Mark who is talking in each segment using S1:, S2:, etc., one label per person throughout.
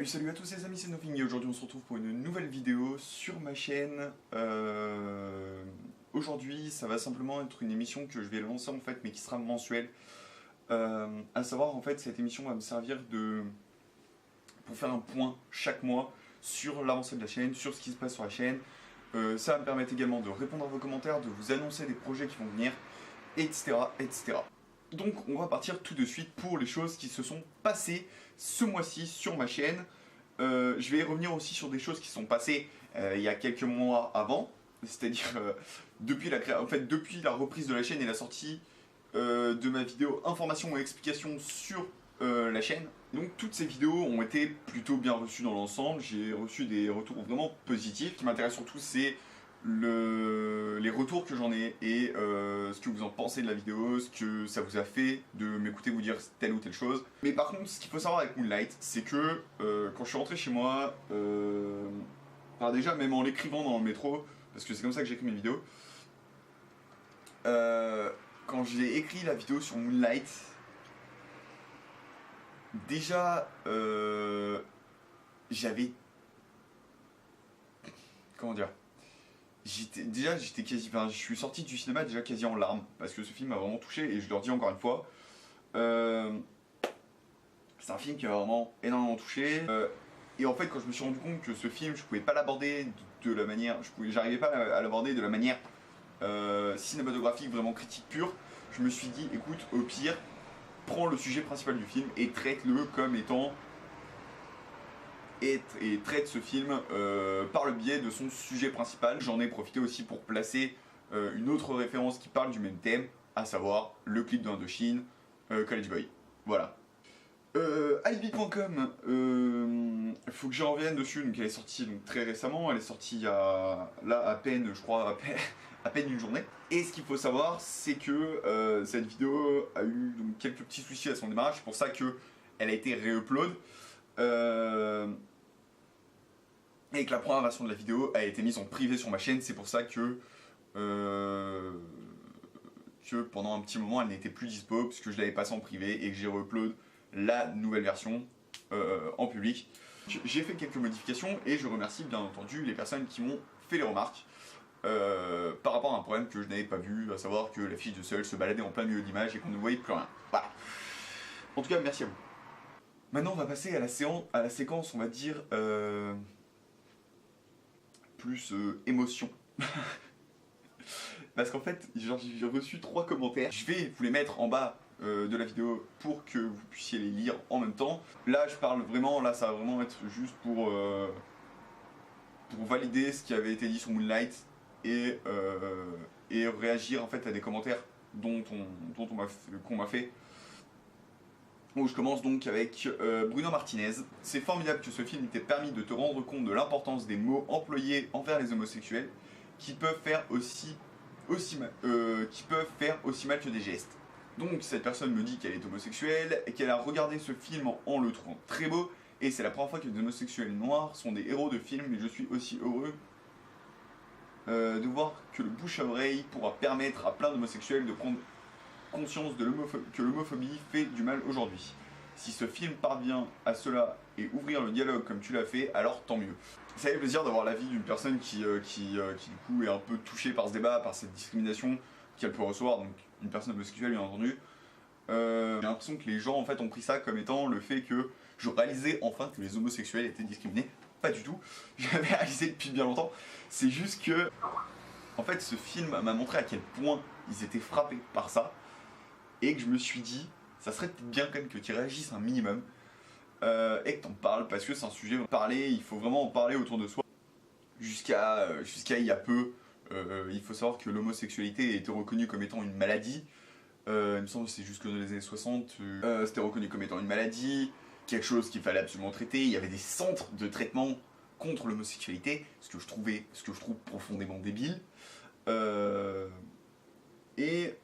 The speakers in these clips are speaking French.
S1: Salut à tous les amis, c'est Nothing et aujourd'hui on se retrouve pour une nouvelle vidéo sur ma chaîne. Aujourd'hui ça va simplement être une émission que je vais lancer en fait mais qui sera mensuelle. À savoir en fait cette émission va me servir pour faire un point chaque mois sur l'avancée de la chaîne, sur ce qui se passe sur la chaîne. Ça va me permettre également de répondre à vos commentaires, de vous annoncer des projets qui vont venir, etc. etc. Donc on va partir tout de suite pour les choses qui se sont passées ce mois-ci sur ma chaîne. Je vais revenir aussi sur des choses qui sont passées il y a quelques mois avant, c'est-à-dire depuis la reprise de la chaîne et la sortie de ma vidéo information et explication sur la chaîne. Donc toutes ces vidéos ont été plutôt bien reçues dans l'ensemble, j'ai reçu des retours vraiment positifs. Ce qui m'intéresse surtout c'est les retours que j'en ai et ce que vous en pensez de la vidéo, ce que ça vous a fait de m'écouter vous dire telle ou telle chose. Mais par contre, ce qu'il faut savoir avec Moonlight, c'est que quand je suis rentré chez moi, alors déjà même en l'écrivant dans le métro, parce que c'est comme ça que j'écris mes vidéos, quand j'ai écrit la vidéo sur Moonlight, déjà j'avais... Comment dire, j'étais quasi, enfin, je suis sorti du cinéma déjà quasi en larmes parce que ce film m'a vraiment touché et je le redis encore une fois, c'est un film qui m'a vraiment énormément touché. Et en fait, quand je me suis rendu compte que ce film, je pouvais pas l'aborder de la manière, j'arrivais pas à l'aborder de la manière cinématographique, vraiment critique pure, je me suis dit, écoute, au pire, prends le sujet principal du film et traite-le comme étant et traite ce film par le biais de son sujet principal. J'en ai profité aussi pour placer une autre référence qui parle du même thème, à savoir le clip d'Indochine, College Boy. Voilà. Alibi.com, faut que j'en revienne dessus, donc elle est sortie donc, très récemment, elle est sortie il y a là à peine, je crois, à peine une journée. Et ce qu'il faut savoir, c'est que cette vidéo a eu donc, quelques petits soucis à son démarrage, c'est pour ça qu'elle a été réupload. Et que la première version de la vidéo a été mise en privé sur ma chaîne, c'est pour ça que pendant un petit moment elle n'était plus dispo puisque je l'avais passée en privé et que j'ai re-upload la nouvelle version en public. J'ai fait quelques modifications et je remercie bien entendu les personnes qui m'ont fait les remarques par rapport à un problème que je n'avais pas vu, à savoir que la fiche de seul se baladait en plein milieu de l'image et qu'on ne voyait plus rien. Voilà. En tout cas, merci à vous. Maintenant, on va passer à la séquence, on va dire, plus émotion. Parce qu'en fait, j'ai reçu 3 commentaires. Je vais vous les mettre en bas de la vidéo pour que vous puissiez les lire en même temps. Là, je parle vraiment, là, ça va vraiment être juste pour valider ce qui avait été dit sur Moonlight et réagir en fait à des commentaires qu'on m'a fait. Où je commence donc avec Bruno Martinez. C'est formidable que ce film t'ait permis de te rendre compte de l'importance des mots employés envers les homosexuels qui peuvent faire aussi mal que des gestes. Donc cette personne me dit qu'elle est homosexuelle et qu'elle a regardé ce film en le trouvant très beau et c'est la première fois que les homosexuels noirs sont des héros de film et je suis aussi heureux de voir que le bouche à oreille pourra permettre à plein d'homosexuels de prendre conscience que l'homophobie fait du mal aujourd'hui. Si ce film parvient à cela et ouvrir le dialogue comme tu l'as fait, alors tant mieux. Ça fait plaisir d'avoir l'avis d'une personne qui du coup est un peu touchée par ce débat, par cette discrimination qu'elle peut recevoir, donc une personne homosexuelle bien entendu. J'ai l'impression que les gens en fait ont pris ça comme étant le fait que je réalisais enfin que les homosexuels étaient discriminés. Pas du tout, j'avais réalisé depuis bien longtemps. C'est juste que, en fait, ce film m'a montré à quel point ils étaient frappés par ça. Et que je me suis dit, ça serait peut-être bien quand même que tu réagisses un minimum et que t'en parles, parce que c'est un sujet à parler, il faut vraiment en parler autour de soi. Jusqu'à il y a peu, il faut savoir que l'homosexualité a été reconnue comme étant une maladie. Il me semble que c'est jusque dans les années 60, c'était reconnu comme étant une maladie, quelque chose qu'il fallait absolument traiter. Il y avait des centres de traitement contre l'homosexualité, ce que je trouve profondément débile. Et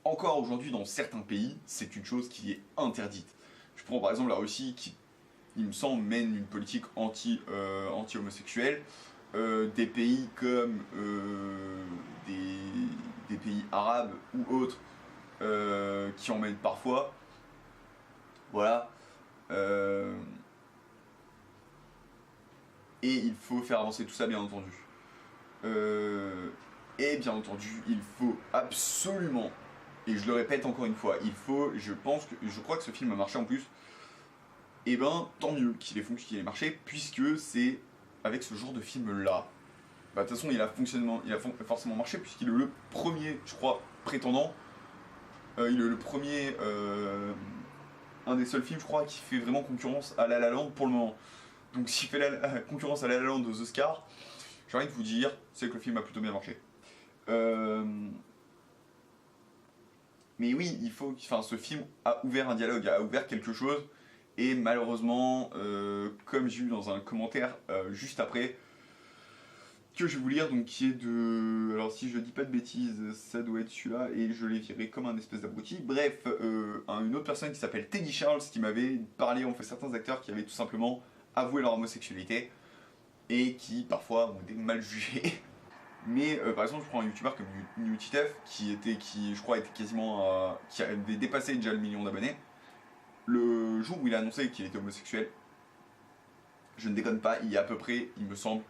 S1: encore aujourd'hui dans certains pays, c'est une chose qui est interdite. Je prends par exemple la Russie qui, il me semble, mène une politique anti-homosexuelle. Des pays comme des pays arabes ou autres qui en mènent parfois. Voilà. et il faut faire avancer tout ça bien entendu. Et bien entendu, il faut absolument, et je le répète encore une fois, je crois que ce film a marché en plus, et ben tant mieux qu'il ait marché, puisque c'est avec ce genre de film là. Bah, de toute façon, il a forcément marché, puisqu'il est le premier, je crois, prétendant. Il est le premier, un des seuls films, je crois, qui fait vraiment concurrence à La La Land pour le moment. Donc s'il fait la concurrence à La La Land aux Oscars, j'ai envie de vous dire, c'est que le film a plutôt bien marché. Mais oui, ce film a ouvert un dialogue, a ouvert quelque chose, et malheureusement, comme j'ai eu dans un commentaire juste après, que je vais vous lire, donc qui est de... Alors si je dis pas de bêtises, ça doit être celui-là, et je l'ai viré comme un espèce d'abruti. Bref, une autre personne qui s'appelle Teddy Charles, qui m'avait parlé, en fait, certains acteurs qui avaient tout simplement avoué leur homosexualité, et qui parfois ont été mal jugés. Mais par exemple, je prends un youtubeur comme NewTitef, qui je crois était quasiment qui avait dépassé déjà le million d'abonnés. Le jour où il a annoncé qu'il était homosexuel, je ne déconne pas, il y a à peu près, il me semble,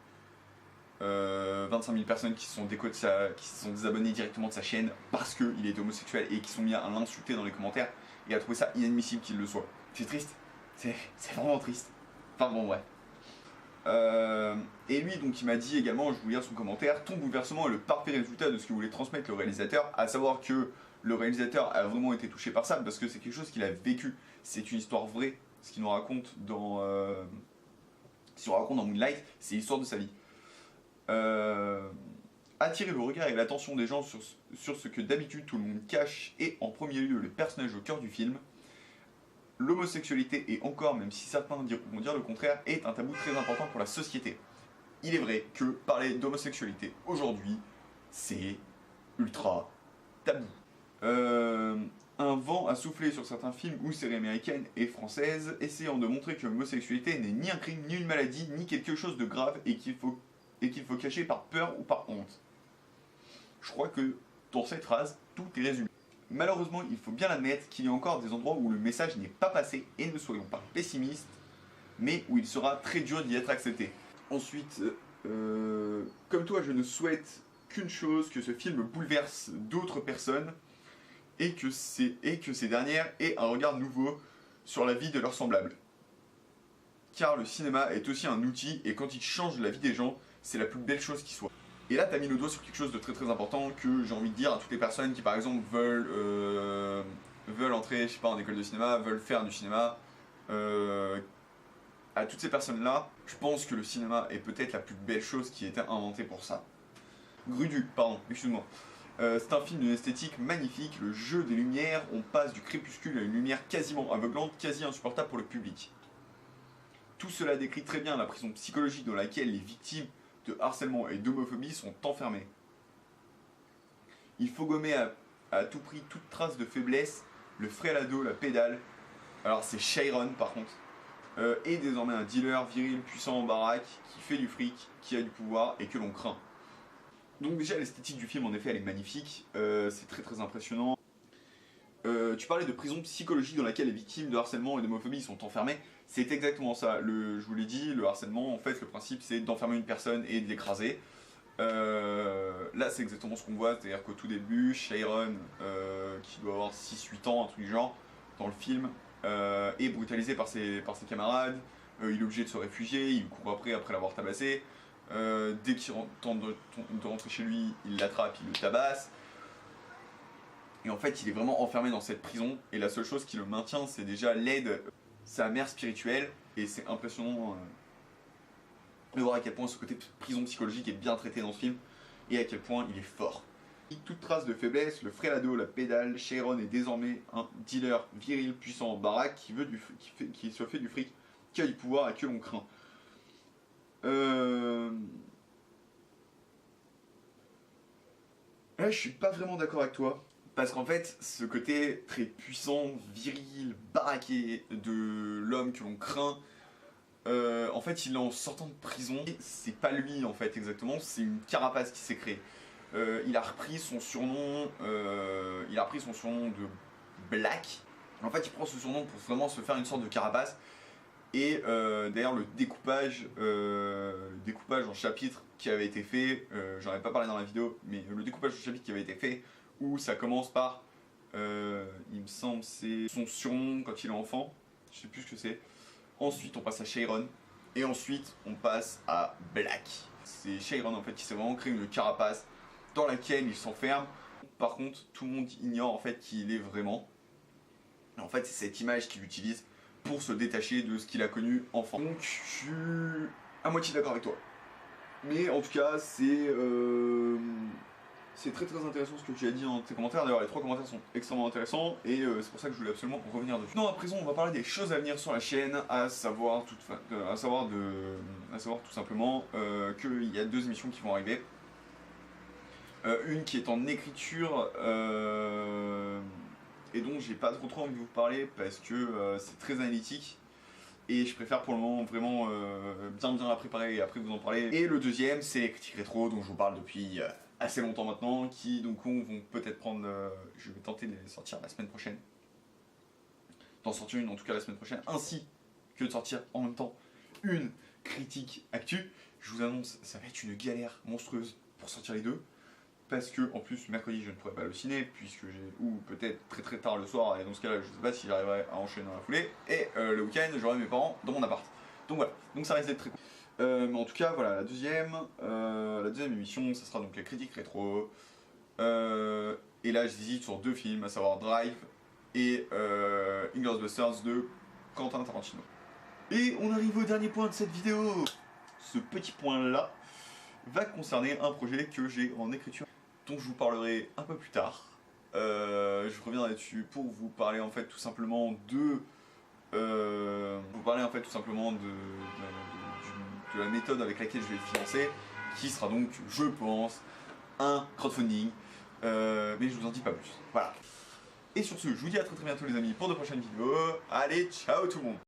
S1: 25 000 personnes qui se sont désabonnées directement de sa chaîne parce qu'il était homosexuel et qui sont mis à l'insulter dans les commentaires et à trouver ça inadmissible qu'il le soit. C'est triste, c'est vraiment triste. Enfin bon, ouais. Et lui, donc, il m'a dit également, je vous lire son commentaire, ton bouleversement est le parfait résultat de ce que voulait transmettre le réalisateur, à savoir que le réalisateur a vraiment été touché par ça parce que c'est quelque chose qu'il a vécu. C'est une histoire vraie, ce qu'il nous raconte dans Moonlight, c'est l'histoire de sa vie. Attirer le regard et l'attention des gens sur ce que d'habitude tout le monde cache et en premier lieu le personnage au cœur du film. L'homosexualité est encore, même si certains vont dire le contraire, est un tabou très important pour la société. Il est vrai que parler d'homosexualité aujourd'hui, c'est ultra tabou. Un vent a soufflé sur certains films ou séries américaines et françaises, essayant de montrer que l'homosexualité n'est ni un crime, ni une maladie, ni quelque chose de grave et qu'il faut cacher par peur ou par honte. Je crois que dans cette phrase, tout est résumé. Malheureusement, il faut bien l'admettre qu'il y a encore des endroits où le message n'est pas passé, et ne soyons pas pessimistes, mais où il sera très dur d'y être accepté. Ensuite, comme toi, je ne souhaite qu'une chose, que ce film bouleverse d'autres personnes, et que ces dernières aient un regard nouveau sur la vie de leurs semblables. Car le cinéma est aussi un outil, et quand il change la vie des gens, c'est la plus belle chose qui soit. Et là, t'as mis le doigt sur quelque chose de très très important que j'ai envie de dire à toutes les personnes qui, par exemple, veulent entrer, je sais pas, en école de cinéma, veulent faire du cinéma. À toutes ces personnes-là, je pense que le cinéma est peut-être la plus belle chose qui a été inventée pour ça. Grudu, pardon, excuse-moi. C'est un film d'une esthétique magnifique, le jeu des lumières, on passe du crépuscule à une lumière quasiment aveuglante, quasi insupportable pour le public. Tout cela décrit très bien la prison psychologique dans laquelle les victimes de harcèlement et d'homophobie sont enfermés. Il faut gommer à tout prix toute trace de faiblesse, le frêle ado, la pédale, alors c'est Chiron par contre, est désormais un dealer viril puissant en baraque, qui fait du fric, qui a du pouvoir et que l'on craint. Donc déjà l'esthétique du film en effet elle est magnifique, c'est très très impressionnant. Tu parlais de prison psychologique dans laquelle les victimes de harcèlement et d'homophobie sont enfermées. C'est exactement ça, je vous l'ai dit, le harcèlement, en fait, le principe c'est d'enfermer une personne et de l'écraser. Là c'est exactement ce qu'on voit, c'est-à-dire qu'au tout début, Chiron, qui doit avoir 6-8 ans, un truc du genre, dans le film, est brutalisé par ses camarades, il est obligé de se réfugier, il court après l'avoir tabassé, dès qu'il tente de rentrer chez lui, il l'attrape, il le tabasse. Et en fait, il est vraiment enfermé dans cette prison, et la seule chose qui le maintient, c'est déjà l'aide, sa mère spirituelle, et c'est impressionnant de voir à quel point ce côté prison psychologique est bien traité dans ce film, et à quel point il est fort. Toute trace de faiblesse, le frêle ado, la pédale, Chiron est désormais un dealer viril puissant en baraque qui se fait du fric, qui a du pouvoir et que l'on craint. Là, je suis pas vraiment d'accord avec toi. Parce qu'en fait, ce côté très puissant, viril, baraqué de l'homme que l'on craint, en fait, il est en sortant de prison. C'est pas lui, en fait, exactement, c'est une carapace qui s'est créée. Il a repris son surnom de Black. En fait, il prend ce surnom pour vraiment se faire une sorte de carapace. Et d'ailleurs le découpage en chapitres qui avait été fait, j'en ai pas parlé dans la vidéo, mais le découpage en chapitres qui avait été fait, où ça commence par, il me semble c'est son surnom quand il est enfant, je sais plus ce que c'est. Ensuite on passe à Chiron, et ensuite on passe à Black. C'est Chiron en fait qui s'est vraiment créé une carapace dans laquelle il s'enferme. Par contre tout le monde ignore en fait qui il est vraiment. Et en fait c'est cette image qu'il utilise pour se détacher de ce qu'il a connu enfant. Donc je suis à moitié d'accord avec toi. Mais en tout cas c'est très très intéressant ce que tu as dit dans tes commentaires. D'ailleurs les 3 commentaires sont extrêmement intéressants et c'est pour ça que je voulais absolument revenir dessus. Non, à présent on va parler des choses à venir sur la chaîne, à savoir tout simplement qu'il y a 2 émissions qui vont arriver. Une qui est en écriture et dont j'ai pas trop envie de vous parler parce que c'est très analytique et je préfère pour le moment vraiment bien la préparer et après vous en parler. Et le deuxième c'est les critiques rétro dont je vous parle depuis assez longtemps maintenant, qui donc vont peut-être prendre, je vais tenter de les sortir la semaine prochaine, d'en sortir une en tout cas la semaine prochaine, ainsi que de sortir en même temps une critique actu. Je vous annonce, ça va être une galère monstrueuse pour sortir les deux. Parce que, en plus, mercredi, je ne pourrais pas aller au ciné, puisque ou peut-être très tard le soir, et dans ce cas-là, je ne sais pas si j'arriverai à enchaîner dans la foulée. Et le week-end, j'aurai mes parents dans mon appart. Donc voilà, donc ça risque d'être très cool. Mais en tout cas, voilà, la deuxième émission, ça sera donc les critiques rétro. Et là, j'hésite sur 2 films, à savoir Drive et Inglourious Basterds de Quentin Tarantino. Et on arrive au dernier point de cette vidéo. Ce petit point-là va concerner un projet que j'ai en écriture, dont je vous parlerai un peu plus tard. Je reviendrai dessus pour vous parler en fait tout simplement de la méthode avec laquelle je vais le financer, qui sera donc, je pense, un crowdfunding, mais je vous en dis pas plus. Voilà. Et sur ce, je vous dis à très bientôt les amis pour de prochaines vidéos. Allez, ciao tout le monde!